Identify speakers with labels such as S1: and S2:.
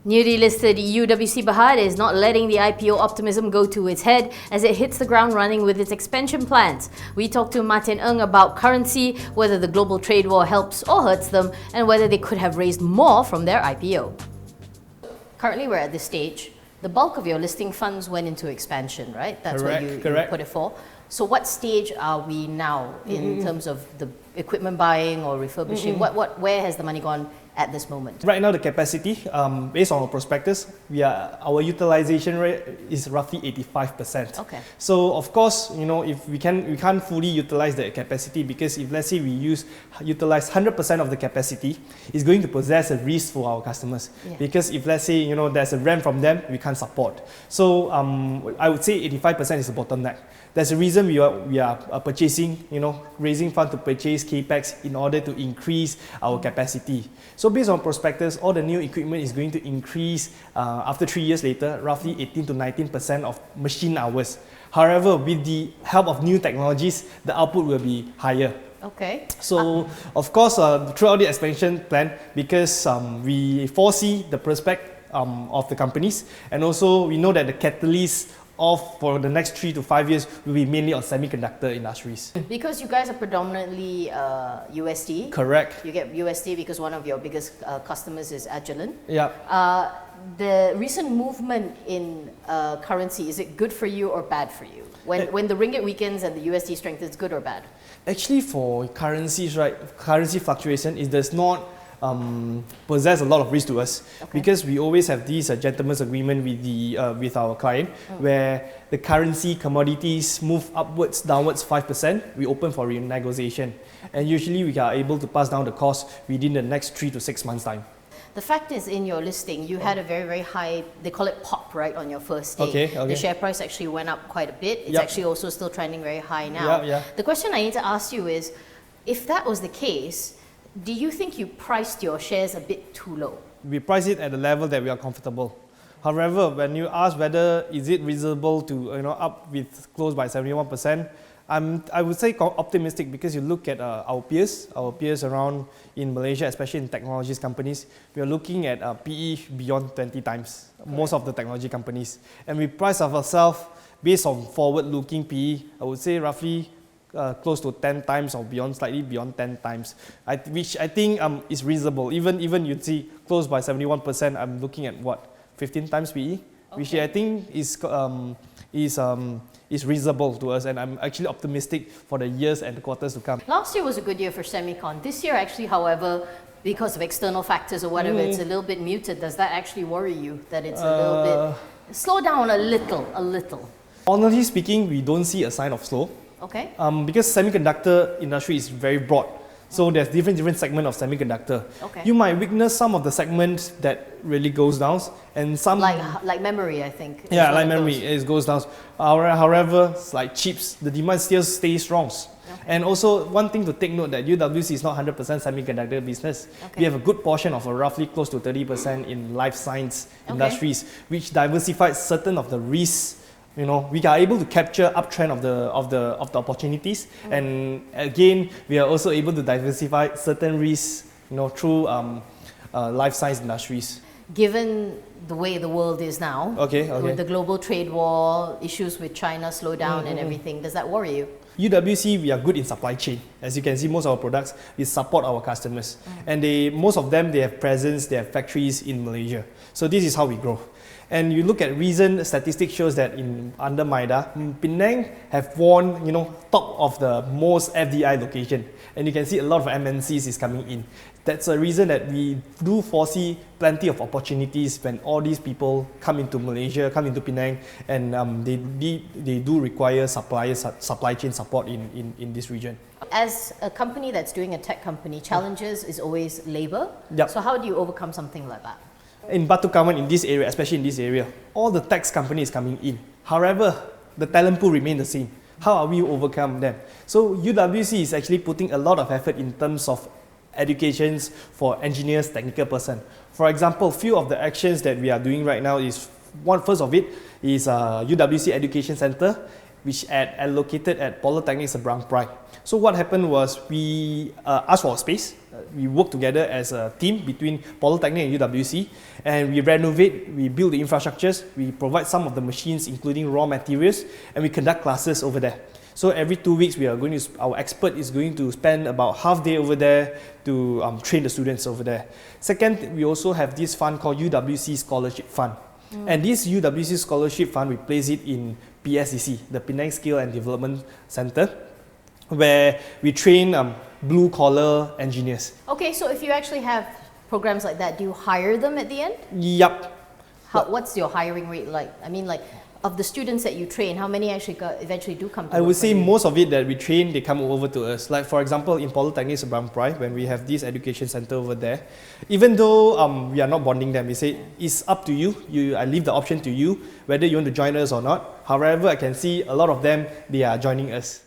S1: Newly listed UWC Bhd is not letting the IPO optimism go to its head as it hits the ground running with its expansion plans. We talked to Martin Ng about currency, whether the global trade war helps or hurts them, and whether they could have raised more from their IPO. Currently, we're at this stage. The bulk of your listing funds went into expansion, right? That's what you put it for. So what stage are we now in terms of the equipment buying or refurbishing? Where has the money gone at this moment?
S2: Right now, the capacity, based on our prospectus, our utilization rate is roughly 85%.
S1: Okay.
S2: So of course, if we can't fully utilize the capacity, because if let's say we utilize 100% of the capacity, it's going to possess a risk for our customers. Yeah. Because if let's say there's a rent from them, we can't support. So I would say 85% is the bottleneck. That's the reason we are purchasing, raising funds to purchase capex in order to increase our capacity. So based on prospectus, all the new equipment is going to increase after 3 years later, roughly 18 to 19% of machine hours. However, with the help of new technologies, the output will be higher.
S1: Okay.
S2: So of course, throughout the expansion plan, because we foresee the prospect of the companies, and also we know that the catalyst for the next 3 to 5 years will be mainly on semiconductor industries. Because
S1: you guys are predominantly USD.
S2: Correct.
S1: You get USD because one of your biggest customers is Agilent.
S2: Yeah.
S1: The recent movement in currency, is it good for you or bad for you? When the ringgit weakens and the USD strengthens, good or bad?
S2: Actually, for currencies, right, currency fluctuation, it does not possess a lot of risk to us, because we always have this gentleman's agreement with our client, where the currency commodities move upwards, downwards 5%, we open for renegotiation, and usually we are able to pass down the cost within the next 3 to 6 months time.
S1: The fact is, in your listing, you had a very, very high, they call it pop, right, on your first day. Okay. The share price actually went up quite a bit. It's actually also still trending very high now. The question I need to ask you is, if that was the case, do you think you priced your shares a bit too low?
S2: We price it at the level that we are comfortable. However, when you ask whether is it reasonable to up with close by 71%, I would say optimistic, because you look at our peers around in Malaysia, especially in technologies companies, we are looking at PE beyond 20 times, most of the technology companies. And we price ourselves based on forward-looking PE, I would say roughly close to 10 times or beyond, slightly beyond 10 times, which I think is reasonable. Even you'd see close by 71%, I'm looking at what, 15 times PE, which I think is reasonable to us, and I'm actually optimistic for the years and the quarters to come.
S1: Last year was a good year for semicon. This year actually, however, because of external factors or whatever, it's a little bit muted. Does that actually worry you, that it's a little bit, slow down a little?
S2: Honestly speaking, we don't see a sign of slow.
S1: Okay.
S2: Because semiconductor industry is very broad, so there's different segments of semiconductor.
S1: Okay.
S2: You might witness some of the segments that really goes down, and some
S1: like memory, I think.
S2: Yeah, like memory, it goes down. However, like chips, the demand still stays strong. And also, one thing to take note that UWC is not 100% semiconductor business. We have a good portion of roughly close to 30% in life science industries, which diversifies certain of the risks. We are able to capture uptrend of the opportunities, and again, we are also able to diversify certain risks, through life science industries.
S1: Given the way the world is now, with the global trade war, issues with China slow down and everything, does that worry you?
S2: UWC, we are good in supply chain. As you can see, most of our products, we support our customers. And most of them, they have presence, they have factories in Malaysia. So this is how we grow. And you look at recent statistics shows that under MIDA, Penang have won, top of the most FDI location. And you can see a lot of MNCs is coming in. That's a reason that we do foresee plenty of opportunities when all these people come into Malaysia, come into Penang, and they do require supply chain support in this region.
S1: As a company that's doing a tech company, challenges is always labor. So how do you overcome something like that?
S2: In Batu Kawan, in this area, especially in this area, all the tech companies coming in. However, the talent pool remain the same. How are we overcome them? So UWC is actually putting a lot of effort in terms of educations for engineers, technical person. For example, few of the actions that we are doing right now is, first of it is UWC Education Center which allocated at Polytechnic Seberang Perai. So what happened was we asked for a space. We worked together as a team between Polytechnic and UWC, and we renovate, we build the infrastructures, we provide some of the machines including raw materials, and we conduct classes over there. So every 2 weeks, our expert is going to spend about half day over there to train the students over there. Second, we also have this fund called UWC Scholarship Fund. And this UWC Scholarship Fund, we place it in PSCC, the Penang Skill and Development Center, where we train blue-collar engineers.
S1: Okay, so if you actually have programs like that, do you hire them at the end?
S2: Yup.
S1: What's your hiring rate like? I mean, like, of the students that you train, how many actually eventually do come to
S2: I
S1: work
S2: would
S1: for
S2: say
S1: you?
S2: most of it that we train, they come over to us. Like for example, in Polytechnic Seberang Perai, when we have this education center over there, even though we are not bonding them, we say it's up to you. I leave the option to you whether you want to join us or not. However, I can see a lot of them, they are joining us.